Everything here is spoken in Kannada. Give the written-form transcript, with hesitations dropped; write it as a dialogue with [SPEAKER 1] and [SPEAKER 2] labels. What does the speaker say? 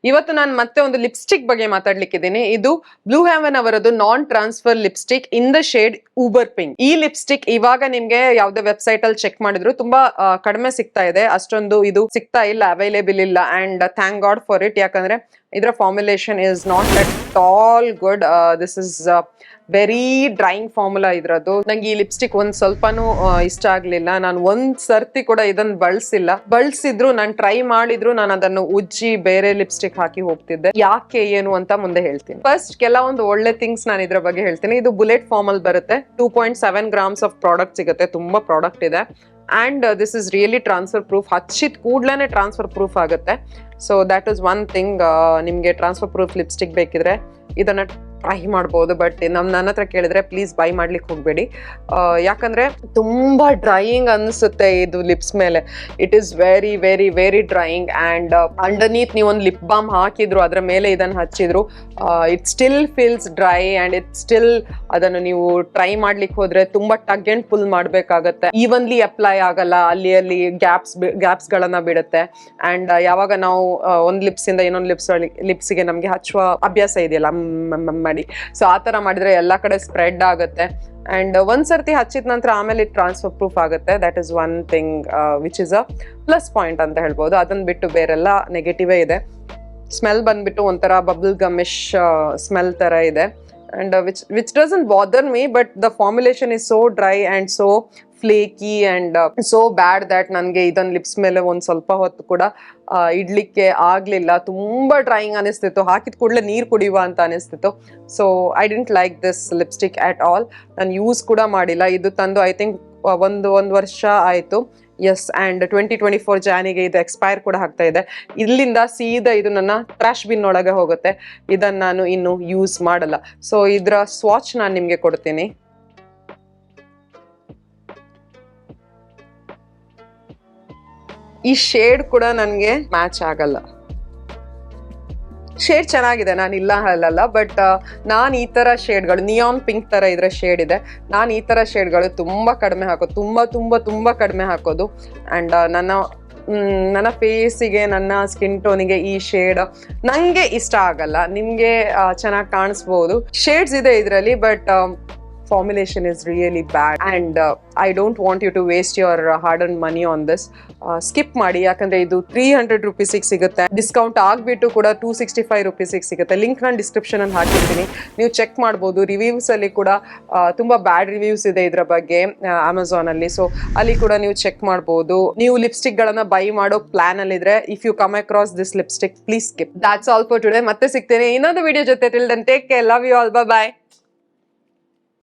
[SPEAKER 1] ಇವತ್ತು ನಾನು ಮತ್ತೆ ಒಂದು ಲಿಪ್ಸ್ಟಿಕ್ ಬಗ್ಗೆ ಮಾತಾಡ್ಲಿಕ್ಕಿದ್ದೀನಿ. ಇದು ಬ್ಲೂ ಹೆವನ್ ಅವರದ್ದು non transfer lipstick in the shade uber pink. ಈ ಲಿಪ್ಸ್ಟಿಕ್ ಇವಾಗ ನಿಮ್ಗೆ ಯಾವ್ದೇ ವೆಬ್ಸೈಟ್ ಅಲ್ಲಿ ಚೆಕ್ ಮಾಡಿದ್ರು ತುಂಬಾ ಕಡಿಮೆ ಸಿಗ್ತಾ ಇದೆ, ಅಷ್ಟೊಂದು ಇದು ಸಿಗ್ತಾ ಇಲ್ಲ, ಅವೈಲೇಬಲ್ ಇಲ್ಲ. And thank god for it, ಯಾಕಂದ್ರೆ ಇದರ formulation is not at all good. This is very drying formula ಇದ್ರದ್ದು. ನಂಗೆ ಈ ಲಿಪ್ಸ್ಟಿಕ್ ಒಂದ್ ಸ್ವಲ್ಪನೂ ಇಷ್ಟ ಆಗ್ಲಿಲ್ಲ. ನಾನು ಒಂದ್ ಸರ್ತಿ ಕೂಡ ಇದನ್ನ ಬಳಸಿದ್ರು, ನಾನು ಟ್ರೈ ಮಾಡಿದ್ರು ನಾನು ಅದನ್ನು ಉಜ್ಜಿ ಬೇರೆ ಲಿಪ್ಸ್ಟಿಕ್ ಹಾಕಿ ಹೋಗ್ತಿದ್ದೆ. ಯಾಕೆ ಏನು ಅಂತ ಮುಂದೆ ಹೇಳ್ತೀನಿ. ಫಸ್ಟ್ ಕೆಲವೊಂದು ಒಳ್ಳೆ ಥಿಂಗ್ಸ್ ನಾನು ಇದ್ರ ಬಗ್ಗೆ ಹೇಳ್ತೀನಿ. ಇದು ಬುಲೆಟ್ ಫಾರ್ಮ್ ಅಲ್ಲಿ ಬರುತ್ತೆ. 2.7 grams ಆಫ್ ಪ್ರಾಡಕ್ಟ್ ಸಿಗುತ್ತೆ, ತುಂಬಾ ಪ್ರಾಡಕ್ಟ್ ಇದೆ. And this is really transfer proof. ಹಚ್ಚಿದ ಕೂಡ್ಲೇನೆ ಟ್ರಾನ್ಸ್ಫರ್ ಪ್ರೂಫ್ ಆಗುತ್ತೆ. So that is one thing. ನಿಮ್ಗೆ ಟ್ರಾನ್ಸ್ಫರ್ ಪ್ರೂಫ್ ಲಿಪ್ಸ್ಟಿಕ್ ಬೇಕಿದ್ರೆ ಇದನ್ನ ಟ್ರೈ ಮಾಡ್ಬೋದು. ಬಟ್ ನನ್ನ ಹತ್ರ ಕೇಳಿದ್ರೆ ಪ್ಲೀಸ್ ಬೈ ಮಾಡ್ಲಿಕ್ಕೆ ಹೋಗ್ಬೇಡಿ, ಯಾಕಂದ್ರೆ ತುಂಬಾ ಡ್ರೈಯಿಂಗ್ ಅನ್ಸುತ್ತೆ ಇದು ಲಿಪ್ಸ್ ಮೇಲೆ. It is very very very drying. And underneath ನೀವು ಒಂದು ಲಿಪ್ ಬಾಮ್ ಹಾಕಿದ್ರು, ಅದ್ರ ಮೇಲೆ ಇದನ್ನ ಹಚ್ಚಿದ್ರು, it still feels dry. And it still ಅದನ್ನು ನೀವು ಟ್ರೈ ಮಾಡ್ಲಿಕ್ಕೆ ಹೋದ್ರೆ ತುಂಬಾ ಟಗ್ ಅಂಡ್ ಪುಲ್ ಮಾಡ್ಬೇಕಾಗತ್ತೆ. ಈವನ್ಲಿ ಅಪ್ಲೈ ಆಗಲ್ಲ, ಅಲ್ಲಿ ಗ್ಯಾಪ್ಸ್ ಗಳನ್ನ ಬಿಡುತ್ತೆ. ಅಂಡ್ ಯಾವಾಗ ನಾವು ಒಂದ್ ಲಿಪ್ಸ್ ಇಂದ ಇನ್ನೊಂದು ಲಿಪ್ಸ್ಗೆ ನಮ್ಗೆ ಹಚ್ಚುವ ಅಭ್ಯಾಸ ಇದೆಯಲ್ಲ ಮಾಡಿ, ಸೊ ಆ ತರ ಮಾಡಿದ್ರೆ ಎಲ್ಲಾ ಕಡೆ ಸ್ಪ್ರೆಡ್ ಆಗುತ್ತೆ. ಅಂಡ್ ಒಂದ್ಸರ್ತಿ ಹಚ್ಚಿದ ನಂತರ ಆಮೇಲೆ ಟ್ರಾನ್ಸ್ಫರ್ ಪ್ರೂಫ್ ಆಗುತ್ತೆ. That is one thing which is a plus point ಅಂತ ಹೇಳ್ಬೋದು. ಅದನ್ನ ಬಿಟ್ಟು ಬೇರೆಲ್ಲ ನೆಗೆಟಿವೇ ಇದೆ. ಸ್ಮೆಲ್ ಬಂದ್ಬಿಟ್ಟು ಒಂಥರ ಬಬಲ್ ಗಮಿಶ್ ಸ್ಮೆಲ್ ತರ ಇದೆ. And which doesn't bother me, but the formulation is so dry and so flaky and so bad that ನನಗೆ ಇದನ್ನ ಲಿಪ್ಸ್ ಮೇಲೆ ಒಂದ್ ಸ್ವಲ್ಪ ಹೊತ್ತು ಕೂಡ ಇಡ್ಲಿಕ್ಕೆ ಆಗ್ಲಿಲ್ಲ. ತುಂಬಾ ಡ್ರೈಯಿಂಗ್ ಅನಿಸ್ತಿತ್ತು, ಹಾಕಿದ ಕೂಡಲೇ ನೀರು ಕುಡಿಯುವ ಅಂತ ಅನಿಸ್ತಿತ್ತು. So I didn't like this lipstick at all. ನಾನು ಯೂಸ್ ಕೂಡ ಮಾಡಿಲ್ಲ. ಇದು ತಂದು ಐ ಥಿಂಕ್ ಒಂದು ವರ್ಷ ಆಯ್ತು. ಎಸ್, ಅಂಡ್ 2024 ಜಾನಿಗೆ ಇದು ಎಕ್ಸ್ಪೈರ್ ಕೂಡ ಆಗ್ತಾ ಇದೆ. ಇಲ್ಲಿಂದ ಸೀದಾ ಇದು ನನ್ನ ಟ್ರಾಶ್ ಬಿನ್ ಒಳಗೆ ಹೋಗುತ್ತೆ. ಇದನ್ನ ನಾನು ಇನ್ನು ಯೂಸ್ ಮಾಡಲ್ಲ. ಸೊ ಇದರ ಸ್ವಾಚ್ ನಾನು ನಿಮ್ಗೆ ಕೊಡ್ತೀನಿ. ಈ ಶೇಡ್ ಕೂಡ ನನಗೆ ಮ್ಯಾಚ್ ಆಗಲ್ಲ. ಶೇಡ್ ಚೆನ್ನಾಗಿದೆ, ನಾನು ಇಲ್ಲ ಹೇಳಲ್ಲ, ಬಟ್ ನಾನು ಈ ತರ ಶೇಡ್ಗಳು, ನಿಯಾನ್ ಪಿಂಕ್ ತರ ಇದ್ರೆ ಶೇಡ್ ಇದೆ, ನಾನು ಈ ತರ ಶೇಡ್ಗಳು ತುಂಬಾ ಕಡಿಮೆ ಹಾಕೋದು, ತುಂಬಾ ಕಡಿಮೆ ಹಾಕೋದು. ಅಂಡ್ ನನ್ನ ಫೇಸಿಗೆ, ನನ್ನ ಸ್ಕಿನ್ ಟೋನಿಗೆ ಈ ಶೇಡ್ ನಂಗೆ ಇಷ್ಟ ಆಗಲ್ಲ. ನಿಮ್ಗೆ ಚೆನ್ನಾಗಿ ಕಾಣಿಸ್ಬೋದು. ಶೇಡ್ಸ್ ಇದೆ ಇದರಲ್ಲಿ, but formulation is really bad and I don't want you to waste your hard-earned money on this. Skip ಮಾಡಿ, ಯಾಕಂದ್ರೆ ಇದು 300 ರೂಪೀಸಿಗೆ ಸಿಗುತ್ತೆ. ಡಿಸ್ಕೌಂಟ್ ಆಗ್ಬಿಟ್ಟು ಕೂಡ 265 ರೂಪೀಸಿಗೆ ಸಿಗುತ್ತೆ. ಲಿಂಕ್ ನಾನು ಡಿಸ್ಕ್ರಿಪ್ಷನ್ ಅಲ್ಲಿ ಹಾಕಿರ್ತೀನಿ, ನೀವು ಚೆಕ್ ಮಾಡ್ಬೋದು. ರಿವ್ಯೂಸ್ ಅಲ್ಲಿ ಕೂಡ ತುಂಬಾ ಬ್ಯಾಡ್ ರಿವ್ಯೂಸ್ ಇದೆ ಇದ್ರ ಬಗ್ಗೆ ಅಮೆಝಾನ್ ಅಲ್ಲಿ. ಸೊ ಅಲ್ಲಿ ಕೂಡ ನೀವು ಚೆಕ್ ಮಾಡ್ಬೋದು. ನೀವು ಲಿಪ್ಸ್ಟಿಕ್ ಗಳನ್ನ ಬೈ ಮಾಡೋ ಪ್ಲಾನ್ ಅಲ್ಲಿ ಇದ್ರೆ, if you come across this lipstick, please skip. That's all for today. ಮತ್ತೆ ಸಿಗ್ತೇನೆ ಇನ್ನೊಂದು ವಿಡಿಯೋ ಜೊತೆ. Till then take care, love you all, by.